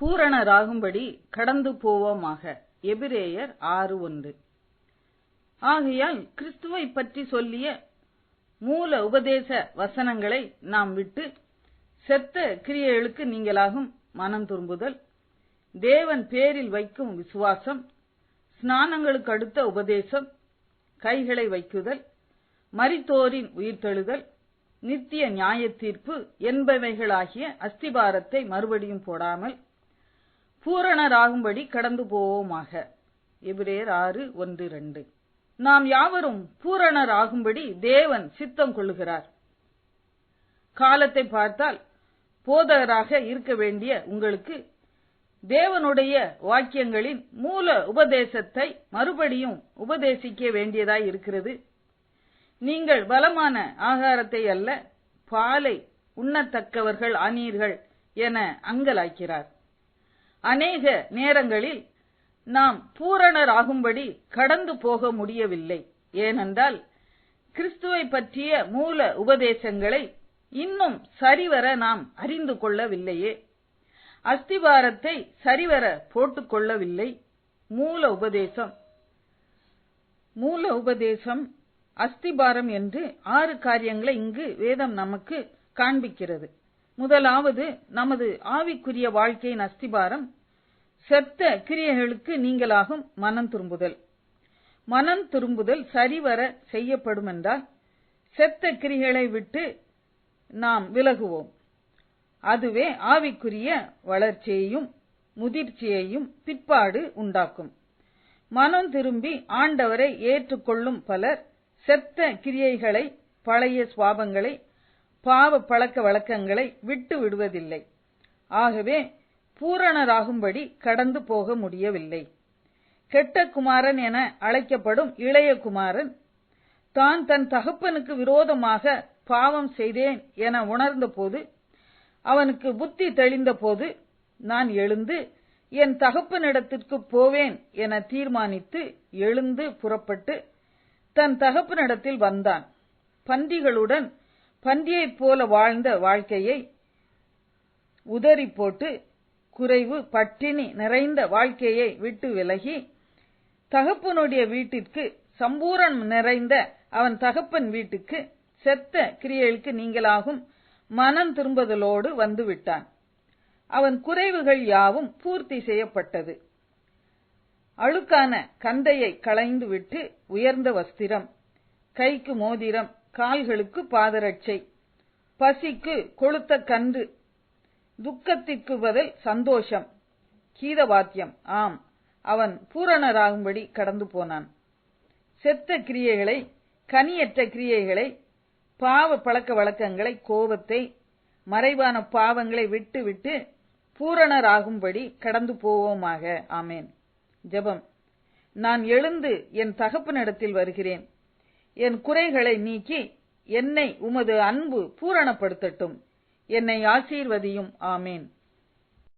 பூரணராகும்படி கடந்து போவோமாக. எபிரேயர் 6:1. ஆகையால் கிறிஸ்துவை பற்றி சொல்லிய மூல உபதேச வசனங்களை நாம் விட்டு செத்த கிரியைகளுக்கு நீங்களாகும் மனம் திரும்புதல், தேவன் பேரில் வைக்கும் விசுவாசம், ஸ்நானங்களுக்கு அடுத்த உபதேசம், கைகளை வைக்குதல், மரித்தோரின் உயிர்த்தெழுதல், நித்திய நியாய தீர்ப்பு என்பவைகளாகிய அஸ்திபாரத்தை மறுபடியும் போடாமல் பூரணராகும்படி கடந்து போவோமாக. எபிரேயர் 6:1-2. நாம் யாவரும் பூரணராகும்படி தேவன் சித்தம் கொள்ளுகிறார். காலத்தை பார்த்தால் போதகராக இருக்க வேண்டிய உங்களுக்கு தேவனுடைய வாக்கியங்களின் மூல உபதேசத்தை மறுபடியும் உபதேசிக்க வேண்டியதாய் இருக்கிறது. நீங்கள் பலமான ஆகாரத்தை அல்ல, பாலை உண்ணத்தக்கவர்கள் ஆனீர்கள் என அங்கலாக்கிறார். அநேக நேரங்களில் நாம் பூரணராகும்படி கடந்து போக முடியவில்லை. ஏனென்றால் கிறிஸ்துவை பற்றிய மூல உபதேசங்களை இன்னும் சரிவர நாம் அறிந்து கொள்ளவில்லையே. அஸ்திபாரத்தை சரிவர போட்டுக் கொள்ளவில்லை. மூல உபதேசம் அஸ்திபாரம் என்று 6 காரியங்களை இங்கு வேதம் நமக்கு காண்பிக்கிறது. முதலாவது, நமது ஆவிக்குரிய வாழ்க்கையின் அஸ்திபாரம் செத்த கிரியைகளுக்கு நீங்களாகும் மனம் திரும்புதல். மனம் திரும்புதல் சரிவர செய்யப்படும் என்றால் செத்த கிரியைகளை விட்டு நாம் விலகுவோம். அதுவே ஆவிக்குரிய வளர்ச்சியையும் முதிர்ச்சியையும் பிற்பாடு உண்டாக்கும். மனம் திரும்பி ஆண்டவரை ஏற்றுக்கொள்ளும் பலர் செத்த கிரியைகளை, பழைய சுவாபங்களை, பாவ பழக்க வழக்கங்களை விட்டு விடுவதில்லை. ஆகவே பூரணராகும்படி கடந்து போக முடியவில்லை. கெட்ட குமாரன் என அழைக்கப்படும் இளைய குமாரன் தான் தன் தகப்பனுக்கு விரோதமாக பாவம் செய்தேன் என உணர்ந்த போது, அவனுக்கு புத்தி தெளிந்த போது, நான் எழுந்து என் தகப்பனிடத்திற்கு போவேன் என தீர்மானித்து எழுந்து புறப்பட்டு தன் தகப்பனிடத்தில் வந்தான். பன்றிகளுடன் பன்றியைப் போல வாழ்ந்த வாழ்க்கையை உதறி போட்டு குறைவு பட்டினி நிறைந்த வாழ்க்கையை விட்டு விலகி தகப்பனுடைய வீட்டிற்கு, சம்பூரணம் நிறைந்த அவன் தகப்பன் வீட்டுக்கு செத்த கிரியைகளுக்கு நீங்களாகும் மனம் திரும்புதலோடு வந்து விட்டான். அவன் குறைவுகள் யாவும் பூர்த்தி செய்யப்பட்டது. அழுக்கான கந்தையை களைந்து விட்டு உயர்ந்த வஸ்திரம், கைக்கு மோதிரம், கால்களுக்கு பாதரட்சை, பசிக்கு கொழுத்த கன்று, துக்கத்திற்கு பதில் சந்தோஷம், கீதவாத்தியம். ஆம், அவன் பூரணராகும்படி கடந்து போனான். செத்த கிரியைகளை, கனியற்ற கிரியைகளை, பாவ பழக்க வழக்கங்களை, கோபத்தை, மறைவான பாவங்களை விட்டு விட்டு பூரணராகும்படி கடந்து போவோமாக. ஆமேன். ஜெபம். நான் எழுந்து என் தகப்பனிடத்தில் வருகிறேன். என் குறைகளை நீக்கி என்னை உமது அன்பு பூரணப்படுத்தட்டும். என்னை ஆசீர்வதியும். ஆமேன்.